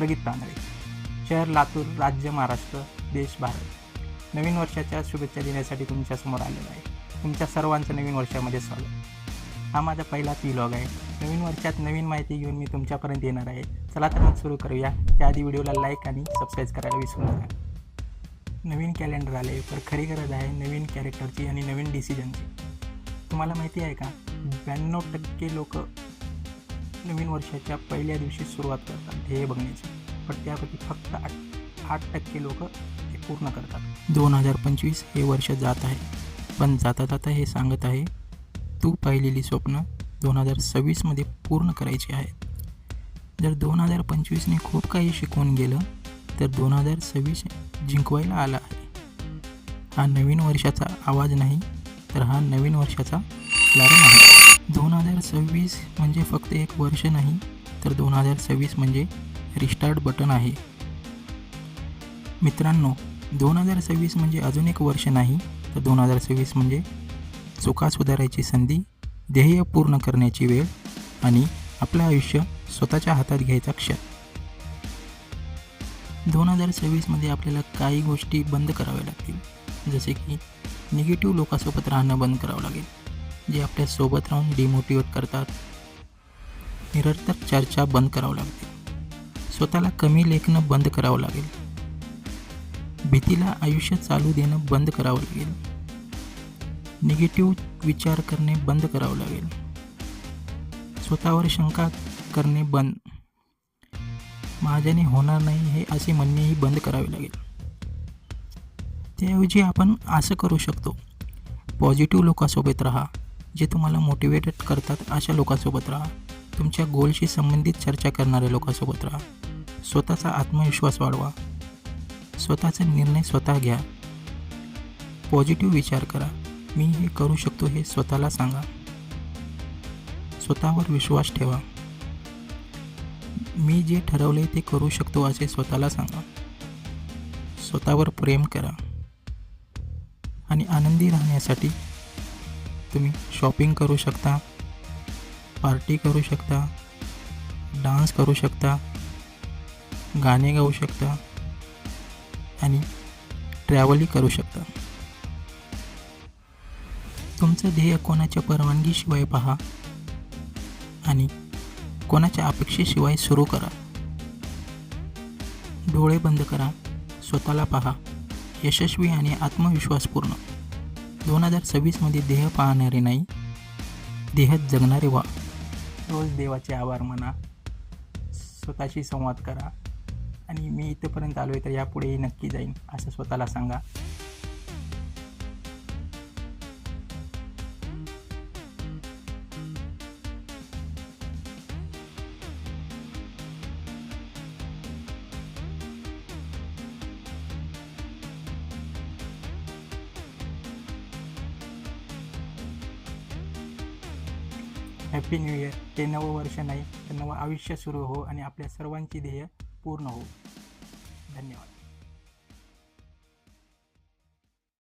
प्रगीत तांदळे, शहर लातूर, राज्य महाराष्ट्र, देश भारत. नवीन वर्षाच्या शुभेच्छा देण्यासाठी तुमच्यासमोर आलेलो आहे. तुमच्या सर्वांचं नवीन वर्षामध्ये स्वागत. हा माझा पहिलाच व्लॉग आहे. नवीन वर्षात नवीन माहिती घेऊन मी तुमच्यापर्यंत येणार आहे. चला तर मग सुरू करूया. त्याआधी व्हिडिओला लाईक आणि सबस्क्राईब करायला विसरू नका. नवीन कॅलेंडर आले, पण खरी गरज आहे नवीन कॅरेक्टरची आणि नवीन डिसिजनची. तुम्हाला माहिती आहे का, 92% लोक नवीन वर्षाच्या पहिल्या दिवशी सुरुवात करतात ध्येय बघण्याची, पण त्यापैकी फक्त 8% लोक ते पूर्ण करतात. 2025 हे वर्ष जात आहे, पण जाता जाता हे सांगत आहे तू पाहिलेली स्वप्न 2026मध्ये पूर्ण करायची आहेत. जर 2025ने खूप काही शिकवून गेलं तर 2026 जिंकवायला आला आहे. हा नवीन वर्षाचा आवाज नाही, तर हा नवीन वर्षाचा अलार्म आहे. 2026 म्हणजे फक्त एक वर्ष नाही, तर 2026 म्हणजे रिस्टार्ट बटन आहे. मित्रांनो, 2026 म्हणजे अजून एक वर्ष नाही, तर 2026 म्हणजे चुका सुधारायची संधी, ध्येय पूर्ण करण्याची वेळ आणि आपलं आयुष्य स्वतःच्या हातात घ्यायचा क्षण. 2026मध्ये आपल्याला काही गोष्टी बंद कराव्या लागतील, जसे की निगेटिव्ह लोकांसोबत राहणं बंद करावं लागेल, जे आपल्यासोबत राहून डिमोटिवेट करतात. निरर्थक चर्चा बंद करावं लागते. स्वतःला कमी लेखणं बंद करावं लागेल. भीतीला आयुष्य चालू देणं बंद करावं लागेल. निगेटिव्ह विचार करणे बंद करावं लागेल. स्वतःवर शंका करणे बंद. माझ्याने होणार नाही हे असे म्हणणेही बंद करावे लागेल. त्याऐवजी आपण असं करू शकतो, पॉझिटिव्ह लोकांसोबत राहा, जे तुम्हाला मोटिवेटेड करतात अशा लोकांसोबत राहा. तुमच्या गोलशी संबंधित चर्चा करणाऱ्या लोकांसोबत राहा. स्वतःचा आत्मविश्वास वाढवा. स्वतःचे निर्णय स्वतः घ्या. पॉझिटिव्ह विचार करा. मी हे करू शकतो हे स्वतःला सांगा. स्वतःवर विश्वास ठेवा. मी जे ठरवले ते करू शकतो असे स्वतःला सांगा. स्वतःवर प्रेम करा. आणि आनंदी राहण्यासाठी तुम्ही शॉपिंग करू शकता, पार्टी करू शकता, डान्स करू शकता, गाणे गाऊ शकता आणि ट्रॅव्हलही करू शकता. तुमचं ध्येय कोणाच्या परवानगीशिवाय पहा आणि कोणाच्या अपेक्षेशिवाय सुरू करा. डोळे बंद करा, स्वतःला पहा. यशस्वी आणि आत्मविश्वासपूर्ण 2026मध्ये ध्येय पाहणारे नाही, ध्येय जगणारे व्हा. रोज देवाचे आभार माना, स्वतःशी संवाद करा आणि मी इथंपर्यंत आलो आहे तर यापुढेही नक्की जाईन असं स्वतःला सांगा. Happy new year. हे नवं वर्ष नाही, तर नवं आयुष्य सुरू हो आणि आपल्या सर्वांची ध्येय पूर्ण हो.